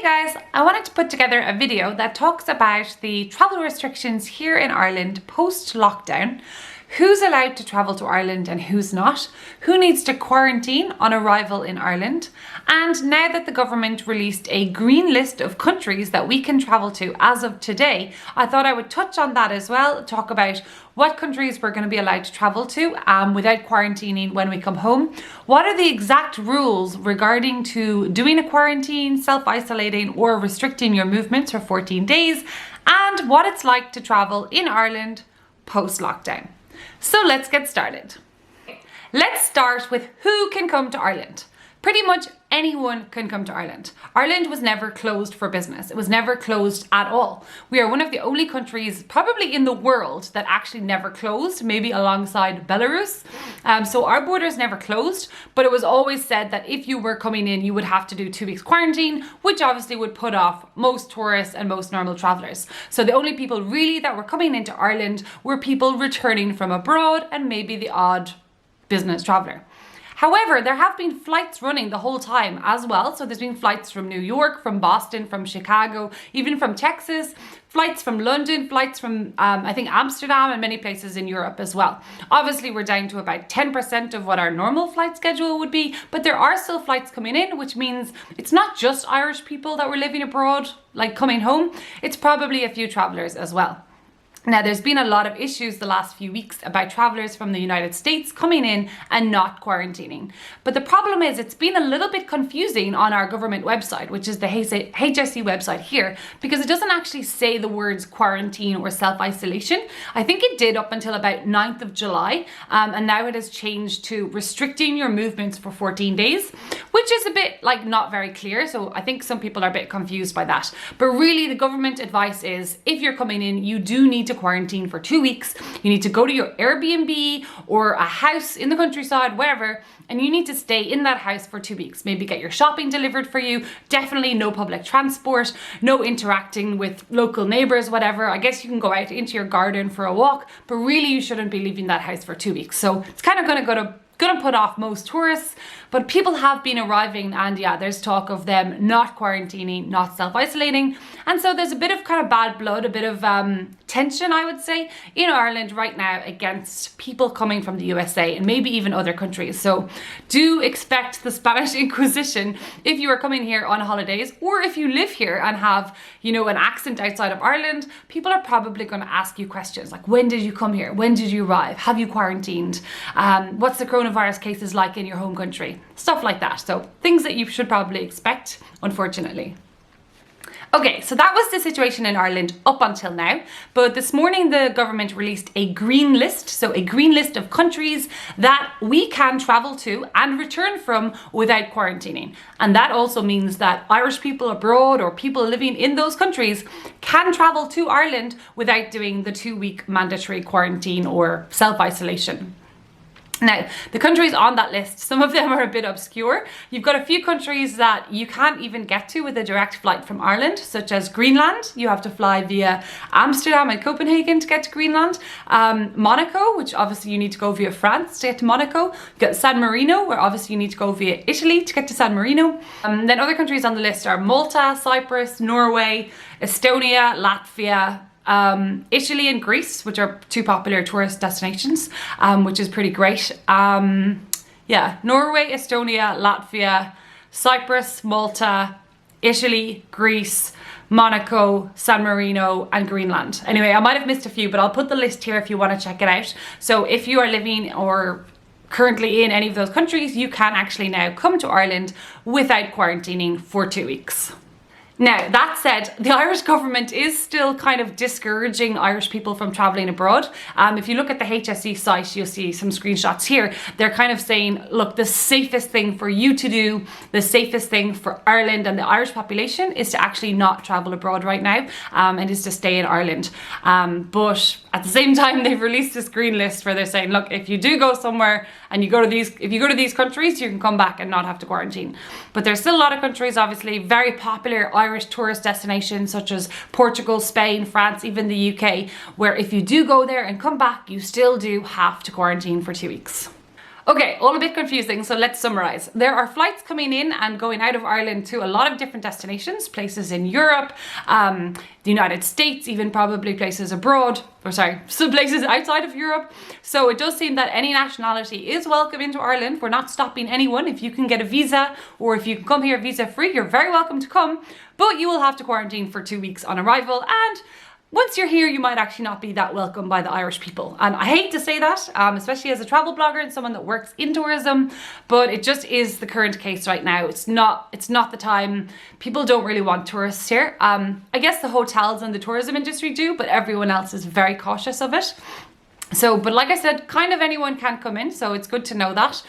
Guys, I wanted to put together a video that talks about the travel restrictions here in Ireland post-lockdown, who's allowed to travel to Ireland and who's not, who needs to quarantine on arrival in Ireland, and now that the government released a green list of countries that we can travel to as of today, I thought I would touch on that as well, talk about what countries we're going to be allowed to travel to without quarantining when we come home. What are the exact rules regarding to doing a quarantine, self-isolating or restricting your movements for 14 days, and what it's like to travel in Ireland post-lockdown. So let's get started. Let's start with who can come to Ireland. Pretty much anyone can come to Ireland. Ireland was never closed for business. It was never closed at all. We are one of the only countries probably in the world that actually never closed, maybe alongside Belarus. So our borders never closed, but it was always said that if you were coming in, you would have to do 2 weeks quarantine, which obviously would put off most tourists and most normal travelers. So the only people really that were coming into Ireland were people returning from abroad and maybe the odd business traveler. However, there have been flights running the whole time as well. So there's been flights from New York, from Boston, from Chicago, even from Texas, flights from London, flights from, I think, Amsterdam and many places in Europe as well. Obviously, we're down to about 10% of what our normal flight schedule would be, but there are still flights coming in, which means it's not just Irish people that were living abroad, like coming home. It's probably a few travelers as well. Now, there's been a lot of issues the last few weeks about travelers from the United States coming in and not quarantining. But the problem is it's been a little bit confusing on our government website, which is the HSE website here, because it doesn't actually say the words quarantine or self-isolation. I think it did up until about 9th of July, and now it has changed to restricting your movements for 14 days, which is a bit like not very clear. So I think some people are a bit confused by that. But really the government advice is if you're coming in, you do need to quarantine for 2 weeks. You need to go to your Airbnb or a house in the countryside, wherever, and you need to stay in that house for 2 weeks. Maybe get your shopping delivered for you. Definitely no public transport, no interacting with local neighbors, whatever. I guess you can go out into your garden for a walk, but really you shouldn't be leaving that house for 2 weeks. So it's kind of going to put off most tourists, but people have been arriving, and yeah, there's talk of them not quarantining, not self-isolating, and so there's a bit of kind of bad blood, a bit of tension, I would say, in Ireland right now against people coming from the USA and maybe even other countries. So do expect the Spanish Inquisition if you are coming here on holidays, or if you live here and have, an accent outside of Ireland. People are probably going to ask you questions like, when did you come here? When did you arrive? Have you quarantined? What's the coronavirus cases like in your home country? Stuff like that. So things that you should probably expect, unfortunately. Okay, so that was the situation in Ireland up until now, but this morning the government released a green list, so a green list of countries that we can travel to and return from without quarantining. And that also means that Irish people abroad or people living in those countries can travel to Ireland without doing the 2-week mandatory quarantine or self-isolation. Now, the countries on that list, some of them are a bit obscure. You've got a few countries that you can't even get to with a direct flight from Ireland, such as Greenland. You have to fly via Amsterdam and Copenhagen to get to Greenland. Monaco, which obviously you need to go via France to get to Monaco. You've got San Marino, where obviously you need to go via Italy to get to San Marino. Then other countries on the list are Malta, Cyprus, Norway, Estonia, Latvia, Italy and Greece, which are 2 popular tourist destinations, which is pretty great. Yeah, Norway, Estonia, Latvia, Cyprus, Malta, Italy, Greece, Monaco, San Marino and Greenland. Anyway, I might have missed a few, but I'll put the list here if you want to check it out. So if you are living or currently in any of those countries, you can actually now come to Ireland without quarantining for 2 weeks. Now, that said, the Irish government is still kind of discouraging Irish people from travelling abroad. If you look at the HSE site, you'll see some screenshots here. They're kind of saying, look, the safest thing for you to do, the safest thing for Ireland and the Irish population is to actually not travel abroad right now, and is to stay in Ireland. But at the same time, they've released this green list where they're saying, look, if you do go somewhere and if you go to these countries, you can come back and not have to quarantine. But there's still a lot of countries, obviously, very popular Irish tourist destinations such as Portugal, Spain, France, even the UK, where if you do go there and come back, you still do have to quarantine for 2 weeks. Okay, all a bit confusing, so let's summarize. There are flights coming in and going out of Ireland to a lot of different destinations, places in Europe, the United States, even probably places abroad, or sorry, some places outside of Europe. So it does seem that any nationality is welcome into Ireland. We're not stopping anyone. If you can get a visa or if you can come here visa free, you're very welcome to come, but you will have to quarantine for 2 weeks on arrival, and once you're here, you might actually not be that welcome by the Irish people. And I hate to say that, especially as a travel blogger and someone that works in tourism, but it just is the current case right now. It's not the time. People don't really want tourists here. I guess the hotels and the tourism industry do, but everyone else is very cautious of it. So, but like I said, kind of anyone can come in, so it's good to know that.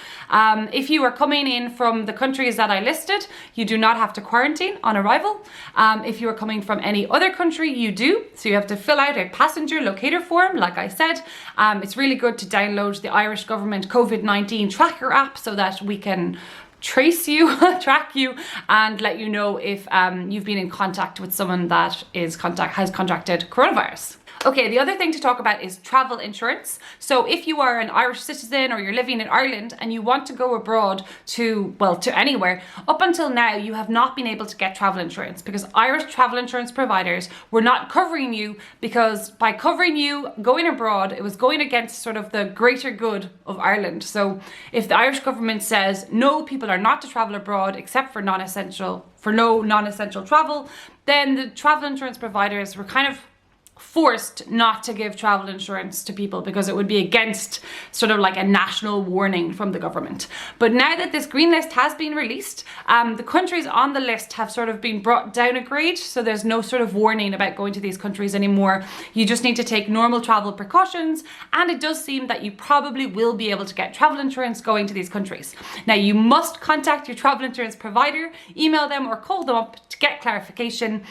If you are coming in from the countries that I listed, you do not have to quarantine on arrival. If you are coming from any other country, you do. So you have to fill out a passenger locator form, like I said. It's really good to download the Irish government COVID-19 tracker app so that we can trace you, track you, and let you know if you've been in contact with someone that has contracted coronavirus. Okay, the other thing to talk about is travel insurance. So if you are an Irish citizen or you're living in Ireland and you want to go abroad to anywhere, up until now you have not been able to get travel insurance because Irish travel insurance providers were not covering you, because by covering you going abroad, it was going against sort of the greater good of Ireland. So if the Irish government says no, people are not to travel abroad except for non-essential travel, then the travel insurance providers were kind of forced not to give travel insurance to people because it would be against sort of like a national warning from the government. But now that this green list has been released, the countries on the list have sort of been brought down a grade, so there's no sort of warning about going to these countries anymore. You just need to take normal travel precautions, and it does seem that you probably will be able to get travel insurance going to these countries. Now you must contact your travel insurance provider, email them or call them up to get clarification.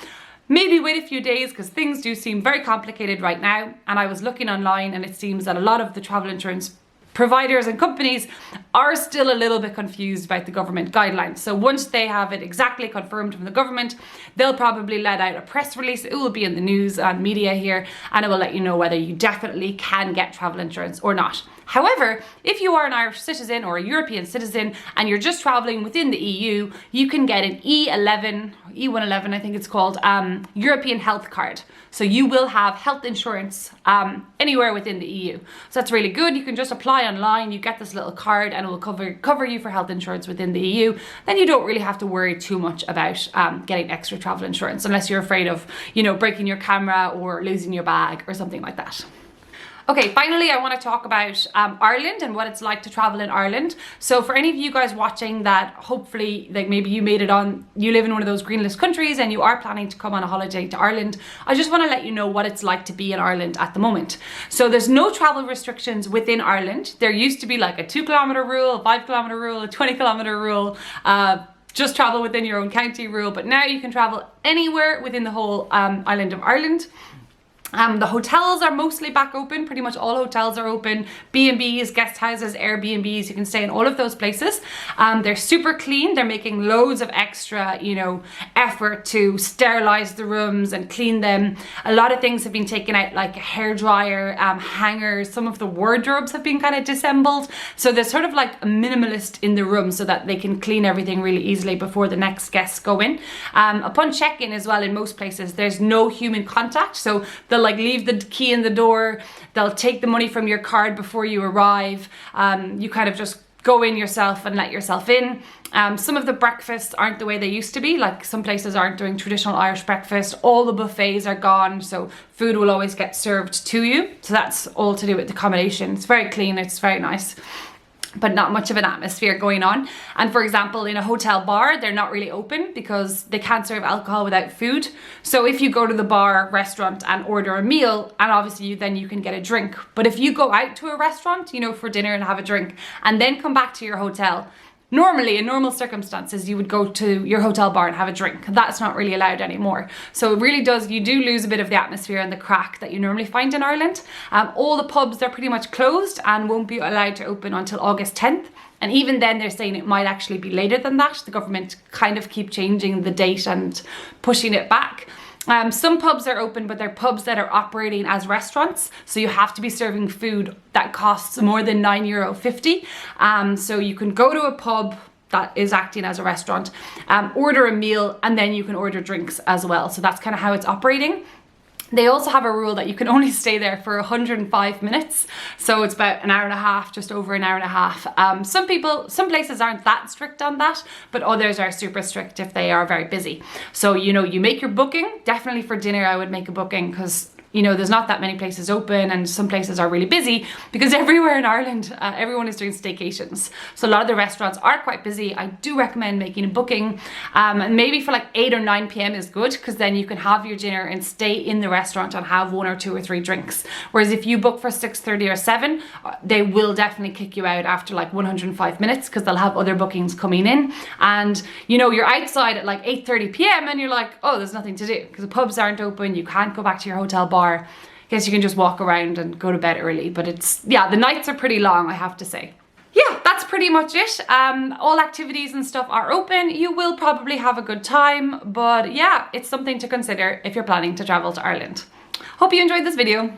Maybe wait a few days because things do seem very complicated right now, and I was looking online and it seems that a lot of the travel insurance providers and companies are still a little bit confused about the government guidelines. So once they have it exactly confirmed from the government, they'll probably let out a press release. It will be in the news and media here, and it will let you know whether you definitely can get travel insurance or not. However, if you are an Irish citizen or a European citizen and you're just traveling within the EU, you can get an E111, I think it's called, European health card. So you will have health insurance anywhere within the EU. So that's really good. You can just apply online, you get this little card, and it will cover you for health insurance within the EU. Then you don't really have to worry too much about getting extra travel insurance, unless you're afraid of, breaking your camera or losing your bag or something like that. Okay, finally, I want to talk about Ireland and what it's like to travel in Ireland. So for any of you guys watching that hopefully, like maybe you made it on, you live in one of those green list countries and you are planning to come on a holiday to Ireland, I just want to let you know what it's like to be in Ireland at the moment. So there's no travel restrictions within Ireland. There used to be like a 2-kilometer rule, a 5-kilometer rule, a 20-kilometer rule, just travel within your own county rule, but now you can travel anywhere within the whole island of Ireland. The hotels are mostly back open. Pretty much all hotels are open. B&Bs, guest houses, Airbnbs, you can stay in all of those places. They're super clean. They're making loads of extra, effort to sterilize the rooms and clean them. A lot of things have been taken out, like a hairdryer, hangers. Some of the wardrobes have been kind of disassembled. So there's sort of like a minimalist in the room so that they can clean everything really easily before the next guests go in. Upon check-in as well, in most places, there's no human contact. So they'll leave the key in the door, they'll take the money from your card before you arrive. You kind of just go in yourself and let yourself in. Some of the breakfasts aren't the way they used to be, like some places aren't doing traditional Irish breakfast. All the buffets are gone, so food will always get served to you. So that's all to do with the accommodation. It's very clean, it's very nice, but not much of an atmosphere going on. And for example, in a hotel bar, they're not really open because they can't serve alcohol without food. So if you go to the bar, restaurant and order a meal, and obviously then you can get a drink. But if you go out to a restaurant, for dinner and have a drink, and then come back to your hotel, normally, in normal circumstances, you would go to your hotel bar and have a drink. That's not really allowed anymore. So it really does, you do lose a bit of the atmosphere and the crack that you normally find in Ireland. All the pubs are pretty much closed and won't be allowed to open until August 10th. And even then they're saying it might actually be later than that. The government kind of keep changing the date and pushing it back. Some pubs are open, but they're pubs that are operating as restaurants. So you have to be serving food that costs more than €9.50. So you can go to a pub that is acting as a restaurant, order a meal, and then you can order drinks as well. So that's kind of how it's operating. They also have a rule that you can only stay there for 105 minutes. So it's about an hour and a half, just over an hour and a half. Some places aren't that strict on that, but others are super strict if they are very busy. So, you know, you make your booking. Definitely for dinner, I would make a booking because, you know, there's not that many places open and some places are really busy because everywhere in Ireland, everyone is doing staycations. So a lot of the restaurants are quite busy. I do recommend making a booking, and maybe for like 8 or 9 p.m. is good because then you can have your dinner and stay in the restaurant and have 1 or 2 or 3 drinks. Whereas if you book for 6:30 or 7, they will definitely kick you out after like 105 minutes because they'll have other bookings coming in. And you know, you're outside at like 8:30 p.m. and you're like, oh, there's nothing to do because the pubs aren't open. You can't go back to your hotel bar. I guess you can just walk around and go to bed early, but yeah, the nights are pretty long, I have to say. Yeah, that's pretty much it. All activities and stuff are open. You will probably have a good time, but yeah, it's something to consider if you're planning to travel to Ireland. Hope you enjoyed this video.